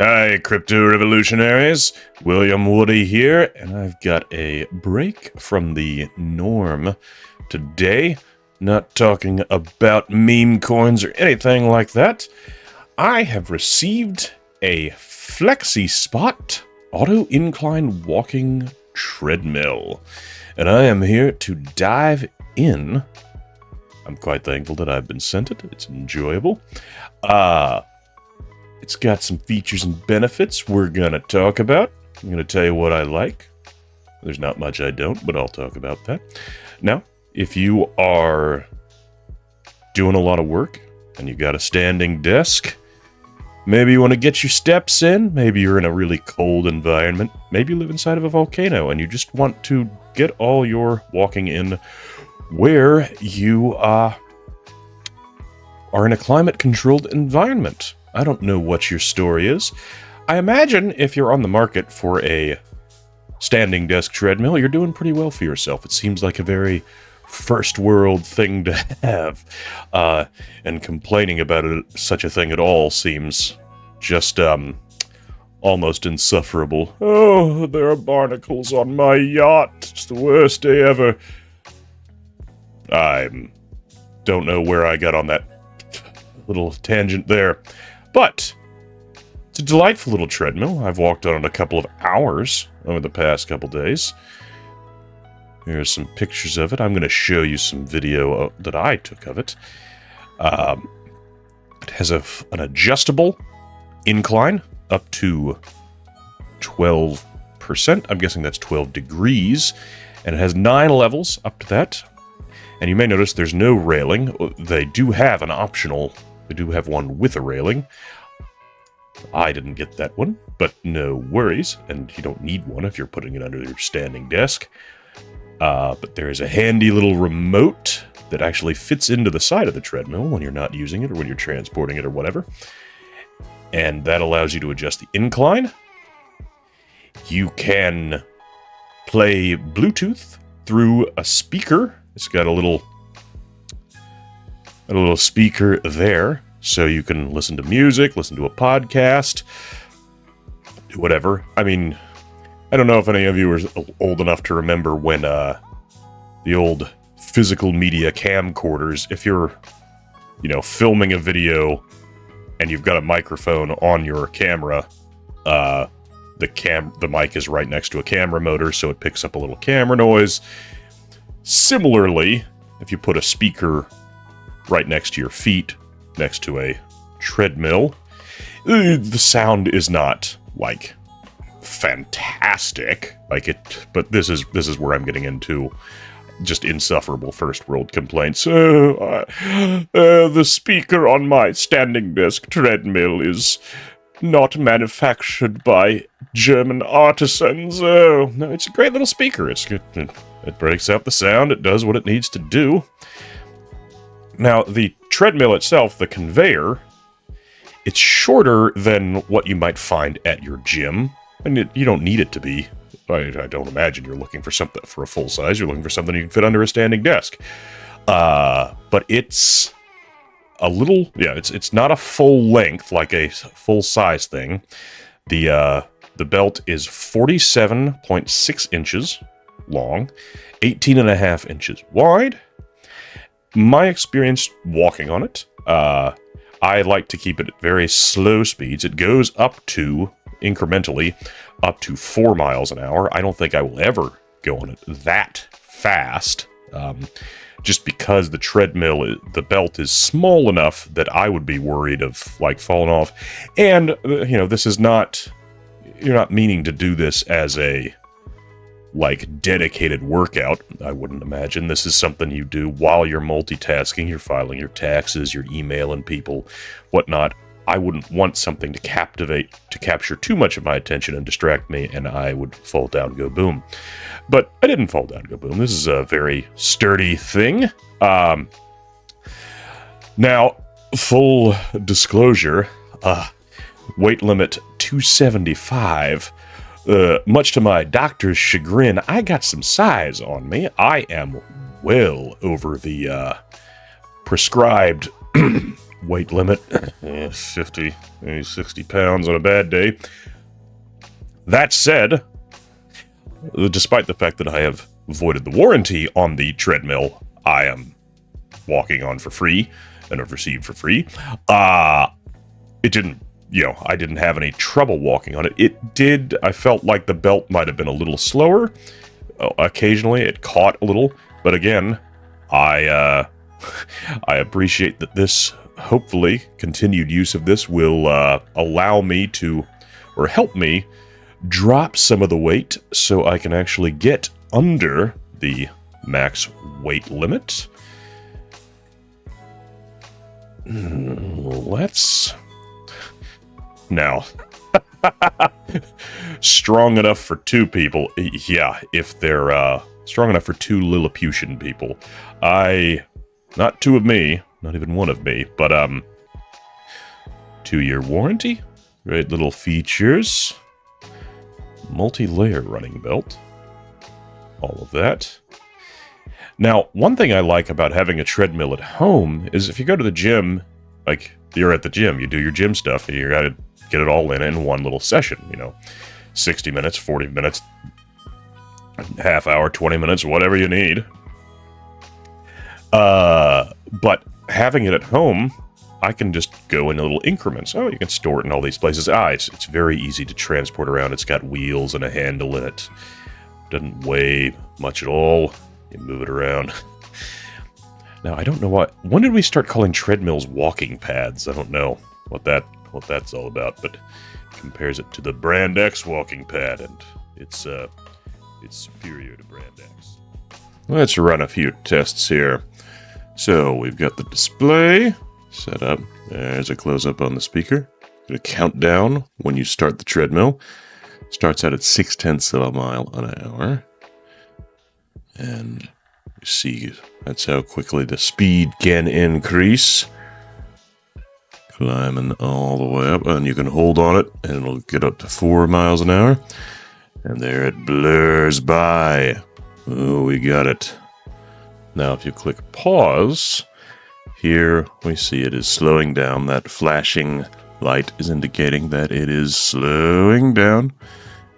Hi, crypto revolutionaries. William Woody here, and I've got a break from the norm today. Not talking about meme coins or anything like that. I have received a FlexiSpot auto incline walking treadmill, and I am here to dive in. I'm quite thankful that I've been sent it. It's enjoyable. It's got some features and benefits we're going to talk about. I'm going to tell you what I like. There's not much I don't, but I'll talk about that. Now, if you are doing a lot of work and you got a standing desk, maybe you want to get your steps in, maybe you're in a really cold environment, maybe you live inside of a volcano and you just want to get all your walking in where you are in a climate-controlled environment. I don't know what your story is. I imagine if you're on the market for a standing desk treadmill, you're doing pretty well for yourself. It seems like a very first world thing to have. And complaining about such a thing at all seems just almost insufferable. Oh, there are barnacles on my yacht. It's the worst day ever. I don't know where I got on that little tangent there. But it's a delightful little treadmill. I've walked on it a couple of hours over the past couple days. Here's some pictures of it. I'm going to show you some video that I took of it. It has an adjustable incline up to 12%. I'm guessing that's 12 degrees. And it has 9 levels up to that. And you may notice there's no railing. They do have an optional... They do have one with a railing. I didn't get that one, but no worries. And you don't need one if you're putting it under your standing desk. But there is a handy little remote that actually fits into the side of the treadmill when you're not using it or when you're transporting it or whatever. And that allows you to adjust the incline. You can play Bluetooth through a speaker. It's got a little speaker there, so you can listen to music, listen to a podcast, do whatever. I mean, I don't know if any of you are old enough to remember when the old physical media camcorders, if you're, filming a video and you've got a microphone on your camera, the mic is right next to a camera motor, so it picks up a little camera noise. Similarly, if you put a speaker right next to your feet, next to a treadmill, the sound is not, fantastic, but this is where I'm getting into just insufferable first world complaints. The speaker on my standing desk treadmill is not manufactured by German artisans. Oh, no, it's a great little speaker. It's good. It breaks out the sound. It does what it needs to do. Now, the treadmill itself, the conveyor, it's shorter than what you might find at your gym. And you don't need it to be. I don't imagine you're looking for something for a full size. You're looking for something you can fit under a standing desk. But it's a little, it's not a full length, like a full size thing. The belt is 47.6 inches long, 18.5 inches wide. My experience walking on it, I like to keep it at very slow speeds. It goes up to, incrementally, up to 4 miles an hour. I don't think I will ever go on it that fast, just because the treadmill, the belt is small enough that I would be worried of, falling off. And, this is not, you're not meaning to do this as a dedicated workout. I wouldn't imagine. This is something you do while you're multitasking. You're filing your taxes, you're emailing people, whatnot. I wouldn't want something to capture too much of my attention and distract me, and I would fall down, go boom. But I didn't fall down, go boom. This is a very sturdy thing. Now, full disclosure, weight limit 275. Much to my doctor's chagrin, I got some size on me. I am well over the prescribed weight limit. 50, maybe 60 pounds on a bad day. That said, despite the fact that I have voided the warranty on the treadmill I am walking on for free and have received for free, it didn't, I didn't have any trouble walking on it. It did, I felt like the belt might have been a little slower. Occasionally it caught a little, but again, I appreciate that this, hopefully, continued use of this will allow me to, or help me, drop some of the weight so I can actually get under the max weight limit. Let's... Now, strong enough for 2 people. Yeah, if they're strong enough for 2 Lilliputian people. Not 2 of me, not even 1 of me, but 2-year warranty, great little features, multi-layer running belt, all of that. Now, one thing I like about having a treadmill at home is if you go to the gym, like you're at the gym, you do your gym stuff, and you gotta get it all in one little session, 60 minutes, 40 minutes, half hour, 20 minutes, whatever you need. But having it at home, I can just go in little increments. Oh, you can store it in all these places. It's very easy to transport around. It's got wheels and a handle in it. Doesn't weigh much at all. You move it around. Now, I don't know when did we start calling treadmills walking pads? I don't know what that's all about, but compares it to the Brand X walking pad, and it's superior to Brand X. Let's run a few tests here. So we've got the display set up. There's a close-up on the speaker. Got a countdown when you start the treadmill. Starts out at 0.6 of a mile an hour. And you see that's how quickly the speed can increase. Climbing all the way up, and you can hold on it, and it'll get up to 4 miles an hour. And there it blurs by. Oh, we got it. Now, if you click pause, here we see it is slowing down. That flashing light is indicating that it is slowing down.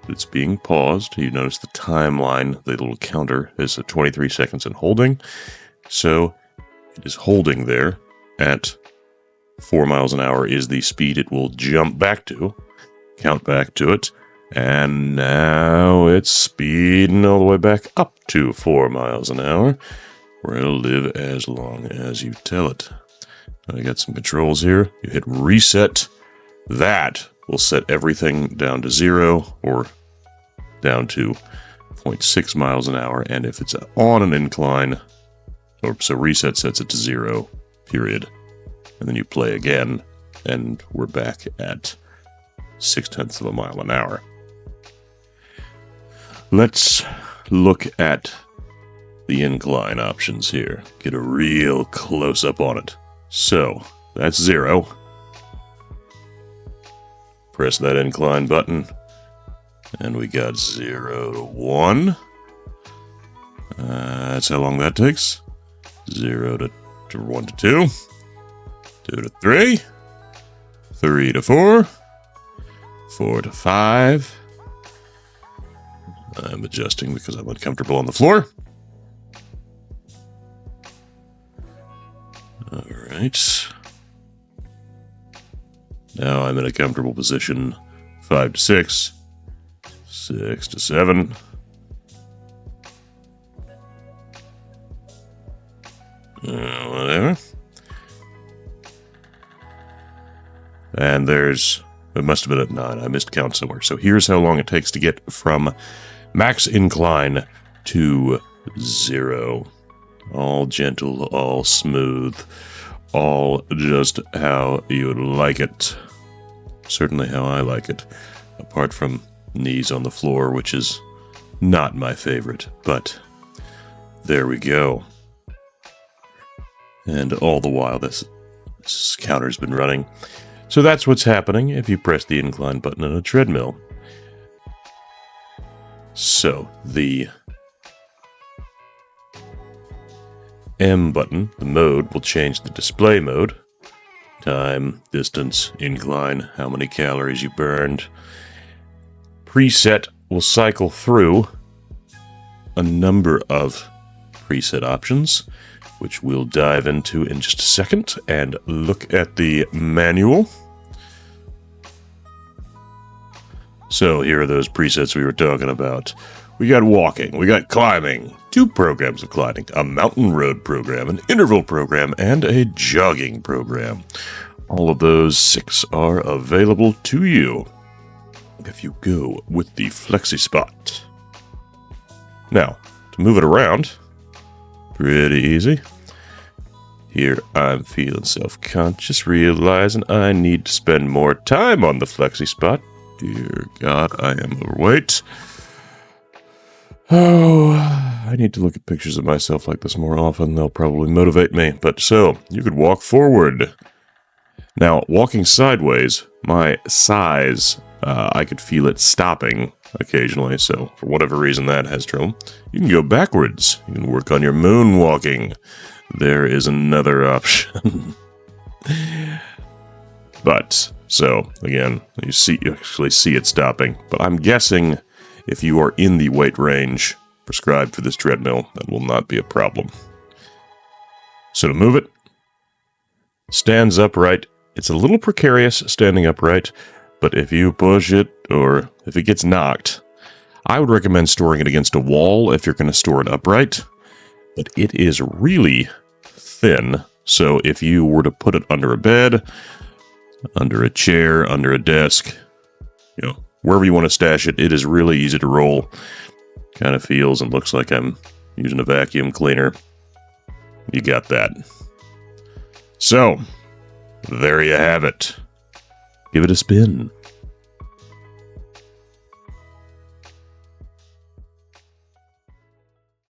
It's being paused. You notice the timeline, the little counter is at 23 seconds and holding. So it is holding there at 4 miles an hour is the speed it will jump back to, count back to it, and now it's speeding all the way back up to 4 miles an hour, where it'll live as long as you tell it. I got some controls here. You hit reset. That will set everything down to 0 or down to 0.6 miles an hour, and if it's on an incline, so reset sets it to 0, period. And then you play again, and we're back at 0.6 of a mile an hour. Let's look at the incline options here. Get a real close-up on it. So, that's 0. Press that incline button, and we got 0 to 1. That's how long that takes. 0 to 1 to 2. 2 to 3. 3 to 4. 4 to 5. I'm adjusting because I'm uncomfortable on the floor. Alright. Now I'm in a comfortable position. 5 to 6. 6 to 7. Whatever. And it must have been at 9. I missed count somewhere. So here's how long it takes to get from max incline to 0. All gentle, all smooth, all just how you'd like it. Certainly how I like it. Apart from knees on the floor, which is not my favorite. But there we go. And all the while this counter's been running. So that's what's happening if you press the incline button on a treadmill. So the M button, the mode, will change the display mode time, distance, incline, how many calories you burned. Preset will cycle through a number of preset options, which we'll dive into in just a second and look at the manual. So here are those presets we were talking about. We got walking, we got climbing, 2 programs of climbing, a mountain road program, an interval program, and a jogging program. All of those 6 are available to you if you go with the FlexiSpot. Now, to move it around, pretty easy. Here I'm feeling self-conscious, realizing I need to spend more time on the FlexiSpot. Dear God, I am overweight. Oh, I need to look at pictures of myself like this more often. They'll probably motivate me. But so, you could walk forward. Now, walking sideways, my size, I could feel it stopping occasionally. So, for whatever reason that has trouble. You can go backwards. You can work on your moonwalking. There is another option. But, so, again, you actually see it stopping. But I'm guessing if you are in the weight range prescribed for this treadmill, that will not be a problem. So to move it, stands upright. It's a little precarious standing upright, but if you push it or if it gets knocked, I would recommend storing it against a wall if you're going to store it upright. But it is really thin, so if you were to put it under a bed, under a chair, under a desk, wherever you want to stash it, it is really easy to roll. Kind of feels and looks like I'm using a vacuum cleaner. You got that. So, there you have it. Give it a spin.